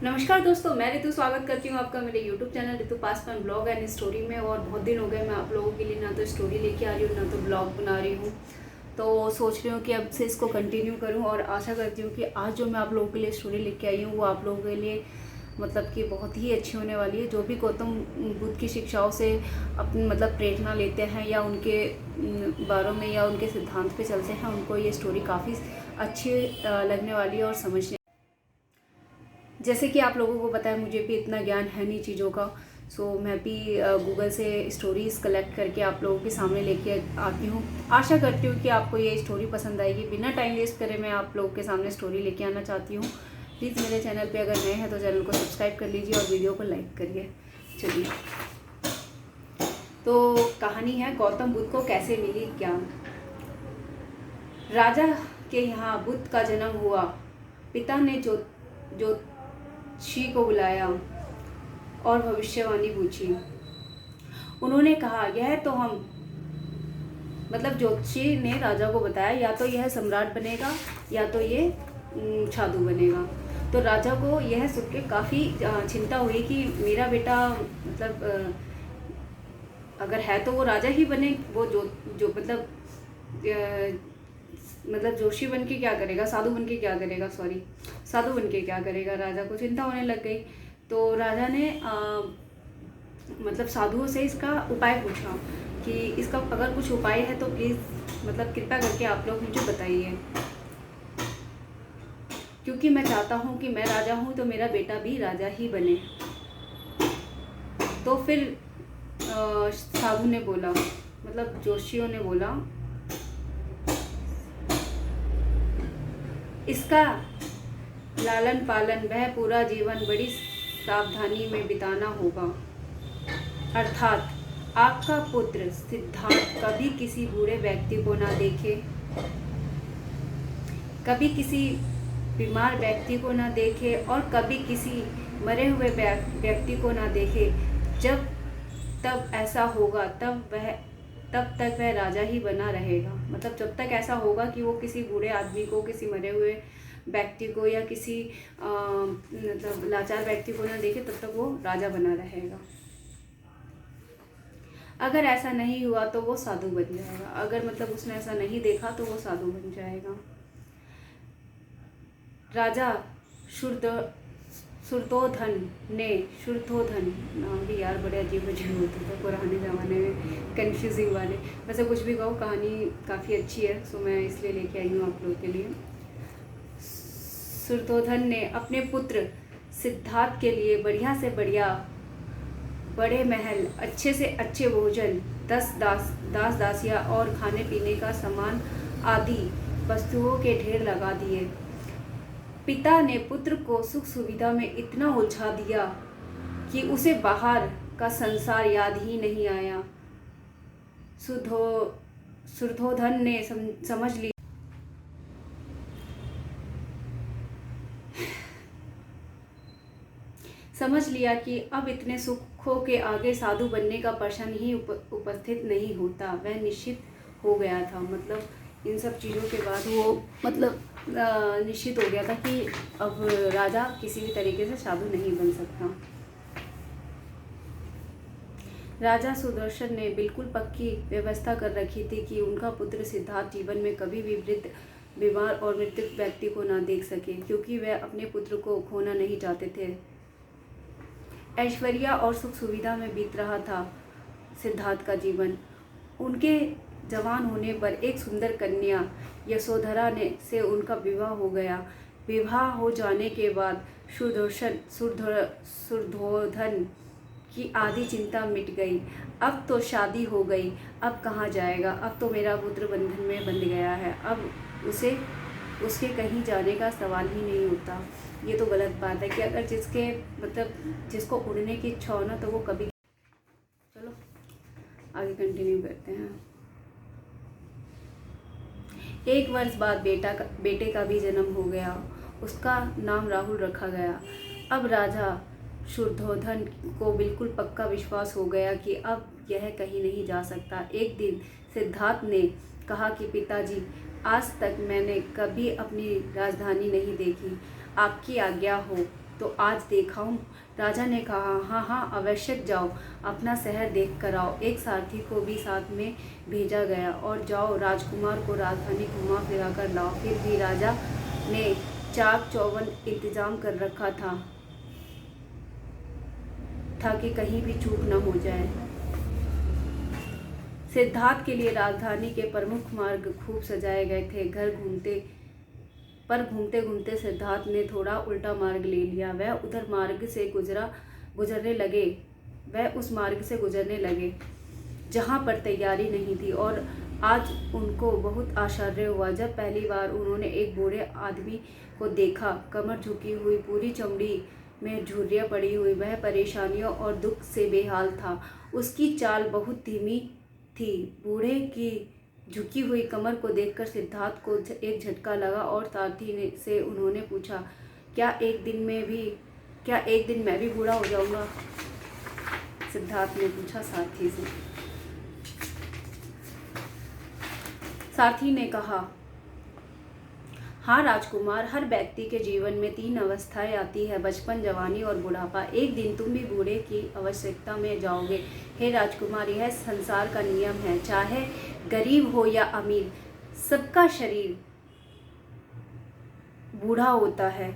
नमस्कार दोस्तों, मैं ऋतु स्वागत करती हूँ आपका मेरे YouTube channel Ritu Paswan blog and story में। और बहुत दिन हो गए मैं आप लोगों के लिए ना तो स्टोरी लेके आ रही हूँ ना तो ब्लॉग बना रही हूँ। तो सोच रही हूँ कि अब से इसको कंटिन्यू करूँ और आशा करती हूँ कि आज जो मैं आप लोगों के लिए स्टोरी लेके आई हूँ वो आप लोगों के लिए मतलब कि बहुत ही अच्छी होने वाली है। जो भी गौतम बुद्ध की शिक्षाओं से अपनी मतलब प्रेरणा लेते हैं या उनके बारों में या उनके सिद्धांत पे चलते हैं, उनको ये स्टोरी काफ़ी अच्छी लगने वाली है और समझने। जैसे कि आप लोगों को पता है मुझे भी इतना ज्ञान है नहीं चीज़ों का, सो मैं भी गूगल से स्टोरीज़ कलेक्ट करके आप लोगों के सामने लेके आती हूँ। आशा करती हूँ कि आपको ये स्टोरी पसंद आएगी। बिना टाइम वेस्ट करे मैं आप लोगों के सामने स्टोरी लेके आना चाहती हूँ। प्लीज़ मेरे चैनल पे अगर नए हैं तो चैनल को सब्सक्राइब कर लीजिए और वीडियो को लाइक करिए। चलिए, तो कहानी है गौतम बुद्ध को कैसे मिली ज्ञान। राजा के यहाँ बुद्ध का जन्म हुआ। पिता ने ज्योतिषी को बुलाया और भविष्यवाणी पूछी। उन्होंने कहा, यह तो हम मतलब ज्योतिषी ने राजा को बताया, या तो यह सम्राट बनेगा या तो ये साधु बनेगा। तो राजा को यह सुन के काफ़ी चिंता हुई कि मेरा बेटा मतलब अगर है तो वो राजा ही बने, वो जो मतलब जोशी बन के क्या करेगा, साधु बन के क्या करेगा, साधु बन के क्या करेगा। राजा को चिंता होने लग गई। तो राजा ने मतलब साधुओं से इसका उपाय पूछा कि इसका अगर कुछ उपाय है तो प्लीज़ मतलब कृपया करके आप लोग मुझे बताइए, क्योंकि मैं चाहता हूँ कि मैं राजा हूँ तो मेरा बेटा भी राजा ही बने। तो फिर साधु ने बोला, मतलब जोशियों ने बोला, इसका लालन पालन वह पूरा जीवन बड़ी सावधानी में बिताना होगा। अर्थात आपका पुत्र सिद्धार्थ कभी किसी बूढ़े व्यक्ति को ना देखे, कभी किसी बीमार व्यक्ति को ना देखे और कभी किसी मरे हुए व्यक्ति को ना देखे। जब तब ऐसा होगा तब तक वह राजा ही बना रहेगा। मतलब जब तक ऐसा होगा कि वो किसी बूढ़े आदमी को, किसी मरे हुए व्यक्ति को या किसी मतलब लाचार व्यक्ति को ना देखे, तब तक वो राजा बना रहेगा। अगर ऐसा नहीं हुआ तो वो साधु बन जाएगा। अगर मतलब उसने ऐसा नहीं देखा तो वो साधु बन जाएगा। राजा शुद्धोधन नाम भी यार बड़े अजीब अजीब होते थे पुराने ज़माने में, कंफ्यूजिंग वाले। वैसे कुछ भी कहो, कहानी काफ़ी अच्छी है, सो मैं इसलिए लेके आई हूँ आप लोगों के लिए। शुद्धोधन ने अपने पुत्र सिद्धार्थ के लिए बढ़िया से बढ़िया बड़े महल, अच्छे से अच्छे भोजन, 10 दास दासियाँ और खाने पीने का सामान आदि वस्तुओं के ढेर लगा दिए। पिता ने पुत्र को सुख सुविधा में इतना उलझा दिया कि उसे बाहर का संसार याद ही नहीं आया। शुद्धोधन ने समझ लिया कि अब इतने सुखों के आगे साधु बनने का प्रश्न ही उपस्थित नहीं होता। वह निश्चित हो गया था, मतलब इन सब चीज़ों के बाद वो मतलब निश्चित हो गया था कि अब राजा किसी भी तरीके से साधु नहीं बन सकता। राजा सुदर्शन ने बिल्कुल पक्की व्यवस्था कर रखी थी कि उनका पुत्र सिद्धार्थ जीवन में कभी भी वृद्ध, बीमार और मृतक व्यक्ति को ना देख सके, क्योंकि वह अपने पुत्र को खोना नहीं चाहते थे। ऐश्वर्या और सुख सुविधा में बीत रहा था सिद्धार्थ का जीवन। उनके जवान होने पर एक सुंदर कन्या यशोधरा से उनका विवाह हो गया। विवाह हो जाने के बाद शुद्धोधन की आधी चिंता मिट गई। अब तो शादी हो गई, अब कहाँ जाएगा, अब तो मेरा पुत्र बंधन में बंध गया है, अब उसके कहीं जाने का सवाल ही नहीं होता। ये तो गलत बात है कि अगर जिसको उड़ने की इच्छा हो ना तो वो कभी। चलो आगे कंटिन्यू करते हैं। 1 वर्ष बाद बेटे का भी जन्म हो गया। उसका नाम राहुल रखा गया। अब राजा शुद्धोधन को बिल्कुल पक्का विश्वास हो गया कि अब यह कहीं नहीं जा सकता। एक दिन सिद्धार्थ ने कहा कि पिताजी, आज तक मैंने कभी अपनी राजधानी नहीं देखी, आपकी आज्ञा हो तो आज देखा हूँ। राजा ने कहा, हाँ हाँ आवश्यक जाओ, अपना शहर देख कर आओ। एक सारथी को भी साथ में भेजा गया और जाओ राजकुमार को राजधानी घुमा फिरा कर लाओ। फिर भी राजा ने चाक चौबंद इंतजाम कर रखा था कि कहीं भी चूक न हो जाए। सिद्धार्थ के लिए राजधानी के प्रमुख मार्ग खूब सजाए गए थे। घूमते घूमते सिद्धार्थ ने थोड़ा उल्टा मार्ग ले लिया। वह उस मार्ग से गुजरने लगे जहाँ पर तैयारी नहीं थी। और आज उनको बहुत आश्चर्य हुआ जब पहली बार उन्होंने एक बूढ़े आदमी को देखा, कमर झुकी हुई, पूरी चमड़ी में झुर्रियाँ पड़ी हुई। वह परेशानियों और दुख से बेहाल था। उसकी चाल बहुत धीमी थी। बूढ़े की झुकी हुई कमर को देखकर सिद्धार्थ को एक झटका लगा और सारथी से उन्होंने पूछा, क्या एक दिन मैं भी बूढ़ा हो जाऊंगा? सिद्धार्थ ने पूछा सारथी से। सारथी ने कहा, हाँ राजकुमार, हर व्यक्ति के जीवन में 3 अवस्थाएं आती है, बचपन, जवानी और बुढ़ापा। एक दिन तुम भी बूढ़े की आवश्यकता में जाओगे। हे राजकुमार, यह संसार का नियम है। चाहे गरीब हो या अमीर, सबका शरीर बूढ़ा होता है।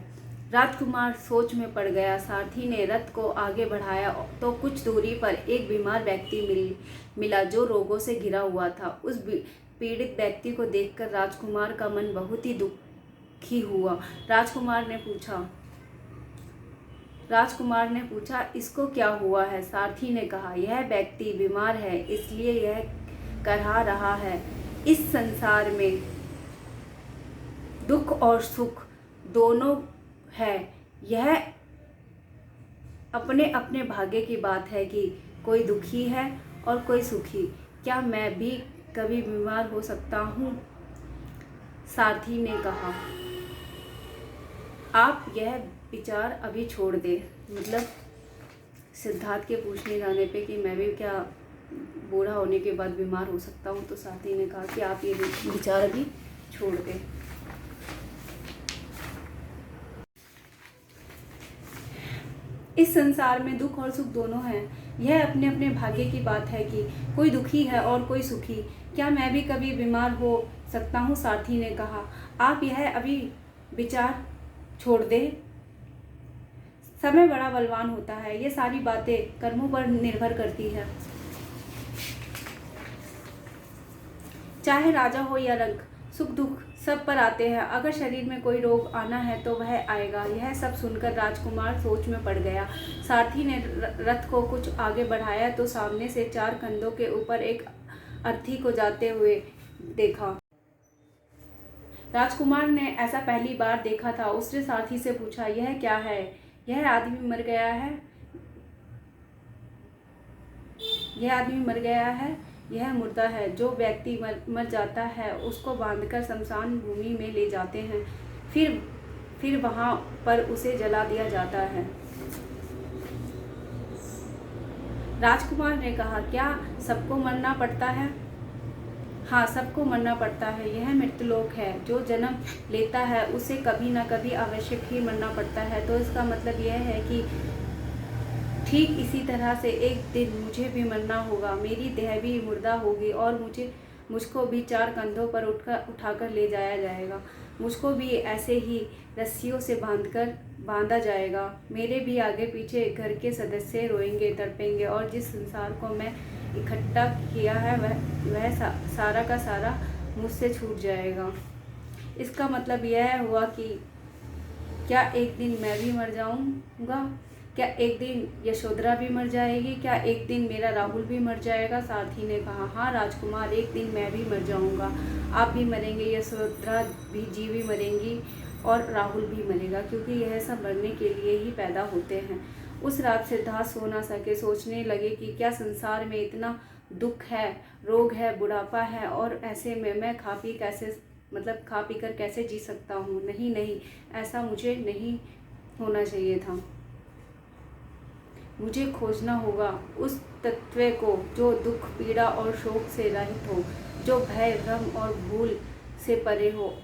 राजकुमार सोच में पड़ गया। सारथी ने रथ को आगे बढ़ाया तो कुछ दूरी पर एक बीमार व्यक्ति मिला जो रोगों से घिरा हुआ था। उस पीड़ित व्यक्ति को देखकर राजकुमार का मन बहुत ही दुखी हुआ। राजकुमार ने पूछा, इसको क्या हुआ है? सारथी ने कहा, यह व्यक्ति बीमार है, इसलिए यह करहा रहा है। इस संसार में दुख और सुख दोनों है। यह अपने अपने भाग्य की बात है कि कोई दुखी है और कोई सुखी। क्या मैं भी कभी बीमार हो सकता हूँ? सारथी ने कहा, आप यह विचार अभी छोड़ दे। मतलब सिद्धार्थ के पूछने जाने पे कि मैं भी क्या बूढ़ा होने के बाद बीमार हो सकता हूँ, तो सारथी ने कहा कि आप ये विचार अभी छोड़ दें। इस संसार में दुख और सुख दोनों हैं। यह अपने अपने भाग्य की बात है कि कोई दुखी है और कोई सुखी। क्या मैं भी कभी बीमार हो सकता हूँ? सारथी ने कहा, आप यह अभी विचार छोड़ दें। समय बड़ा बलवान होता है। ये सारी बातें कर्मों पर निर्भर करती है। चाहे राजा हो या रंक, सुख दुख सब पर आते हैं। अगर शरीर में कोई रोग आना है तो वह आएगा। यह सब सुनकर राजकुमार सोच में पड़ गया। सारथी ने रथ को कुछ आगे बढ़ाया तो सामने से 4 कंधों के ऊपर एक अर्थी को जाते हुए देखा। राजकुमार ने ऐसा पहली बार देखा था। उसने सारथी से पूछा, यह क्या है? यह आदमी मर गया है। यह मुर्दा है। जो व्यक्ति मर जाता है उसको बांधकर शमशान भूमि में ले जाते हैं। फिर वहां पर उसे जला दिया जाता है। राजकुमार ने कहा, क्या सबको मरना पड़ता है? हाँ, सबको मरना पड़ता है। यह मृत्युलोक है। जो जन्म लेता है उसे कभी न कभी आवश्यक ही मरना पड़ता है। तो इसका मतलब यह है कि ठीक इसी तरह से एक दिन मुझे भी मरना होगा। मेरी देह भी मुर्दा होगी और मुझको भी 4 कंधों पर उठाकर ले जाया जाएगा। मुझको भी ऐसे ही रस्सियों से बांधा जाएगा। मेरे भी आगे पीछे घर के सदस्य रोएंगे, तड़पेंगे और जिस संसार को मैं इकट्ठा किया है वह सारा का सारा मुझसे छूट जाएगा। इसका मतलब यह हुआ कि क्या एक दिन मैं भी मर जाऊंगा? क्या एक दिन यशोधरा भी मर जाएगी? क्या एक दिन मेरा राहुल भी मर जाएगा? सारथी ने कहा, हाँ राजकुमार, एक दिन मैं भी मर जाऊंगा। आप भी मरेंगे, यशोधरा भी मरेंगी और राहुल भी मरेगा, क्योंकि यह सब मरने के लिए ही पैदा होते हैं। उस रात सिद्धार्थ सो ना सके। सोचने लगे कि क्या संसार में इतना दुख है, रोग है, बुढ़ापा है और ऐसे में मैं खा पी कर कैसे जी सकता हूँ? नहीं, ऐसा मुझे नहीं होना चाहिए था। मुझे खोजना होगा उस तत्व को जो दुख, पीड़ा और शोक से रहित हो, जो भय, भ्रम और भूल से परे हो,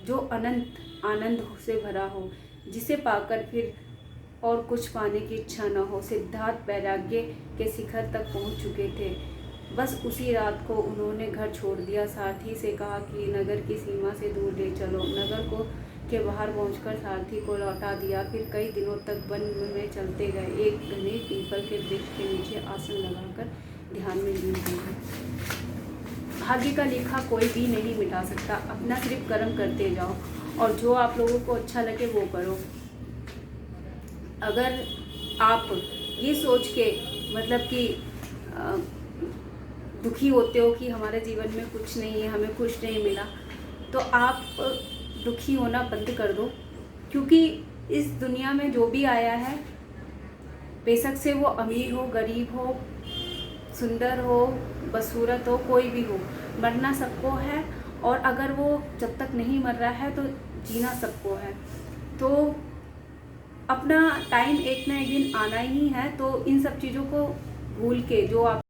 जो अनंत आनंद से भरा हो, जिसे पाकर फिर और कुछ पाने की इच्छा न हो। सिद्धार्थ वैराग्य के शिखर तक पहुंच चुके थे। बस उसी रात को उन्होंने घर छोड़ दिया। सारथी से कहा कि नगर की सीमा से दूर ले चलो। नगर को के बाहर पहुंचकर सारथी को लौटा दिया। फिर कई दिनों तक वन में चलते गए। एक घने पीपल के वृक्ष के नीचे आसन लगाकर ध्यान में लीन हुए। भाग्य का लिखा कोई भी नहीं मिटा सकता। अपना सिर्फ कर्म करते जाओ और जो आप लोगों को अच्छा लगे वो करो। अगर आप ये सोच के मतलब कि दुखी होते हो कि हमारे जीवन में कुछ नहीं है, हमें कुछ नहीं मिला, तो आप दुखी होना बंद कर दो। क्योंकि इस दुनिया में जो भी आया है, बेशक से वो अमीर हो, गरीब हो, सुंदर हो, बदसूरत हो, कोई भी हो, मरना सबको है। और अगर वो जब तक नहीं मर रहा है तो जीना सबको है। तो अपना टाइम एक ना एक दिन आना ही है। तो इन सब चीज़ों को भूल के जो आप